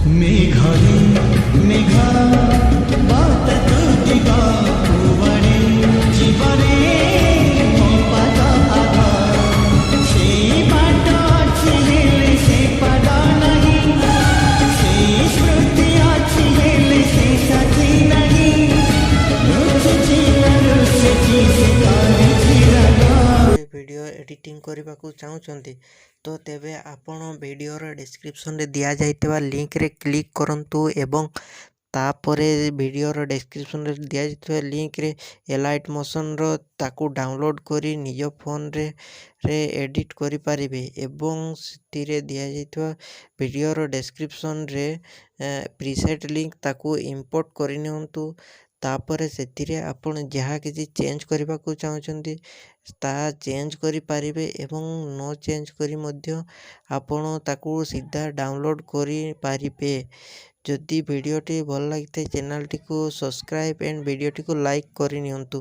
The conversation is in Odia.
मेघालय मेघा बात तू दिवा कुवारे जीवने ମୋ ପାଦ ଆଗ ସେଇ ବାଟ ଅଛି ହେଲେ ସେ ପାଦ ନାହିଁ ସେଇ ସ୍ମୃତି ଅଛି ହେଲେ ସେ ସାଥୀ ନାହିଁ ଲୁଚିଛି ନା ଲୁଚିଛି ସେ କାହିଁକି ରାଗ ভিডিও এডিটিং କରିବାକୁ ଚାହୁଁଛନ୍ତି ତ ତେବେ ଆପଣ ଭିଡ଼ିଓର ଡେସ୍କ୍ରିପସନ୍ରେ ଦିଆଯାଇଥିବା ଲିଙ୍କରେ କ୍ଲିକ୍ କରନ୍ତୁ ଏବଂ ତାପରେ ଭିଡ଼ିଓର ଡେସ୍କ୍ରିପସନ୍ରେ ଦିଆଯାଇଥିବା ଲିଙ୍କରେ ଏଲାଇଟ୍ ମୋସନ୍ର ତାକୁ ଡାଉନଲୋଡ଼୍ କରି ନିଜ ଫୋନ୍ରେ ଏଡ଼ିଟ୍ କରିପାରିବେ ଏବଂ ସେଥିରେ ଦିଆଯାଇଥିବା ଭିଡ଼ିଓର ଡେସ୍କ୍ରିପସନ୍ରେ ପ୍ରିସେଟ୍ ଲିଙ୍କ ତାକୁ ଇମ୍ପୋର୍ଟ କରିନିଅନ୍ତୁ। ତାପରେ ସେଥିରେ ଆପଣ ଯାହା କିଛି ଚେଞ୍ଜ କରିବାକୁ ଚାହୁଁଛନ୍ତି ତାହା ଚେଞ୍ଜ କରିପାରିବେ ଏବଂ ନ ଚେଞ୍ଜ କରି ମଧ୍ୟ ଆପଣ ତାକୁ ସିଧା ଡାଉନଲୋଡ଼୍ କରିପାରିବେ। ଯଦି ଭିଡ଼ିଓଟି ଭଲ ଲାଗିଥାଏ ଚ୍ୟାନେଲଟିକୁ ସବସ୍କ୍ରାଇବ୍ ଆଣ୍ଡ ଭିଡ଼ିଓଟିକୁ ଲାଇକ୍ କରିନିଅନ୍ତୁ।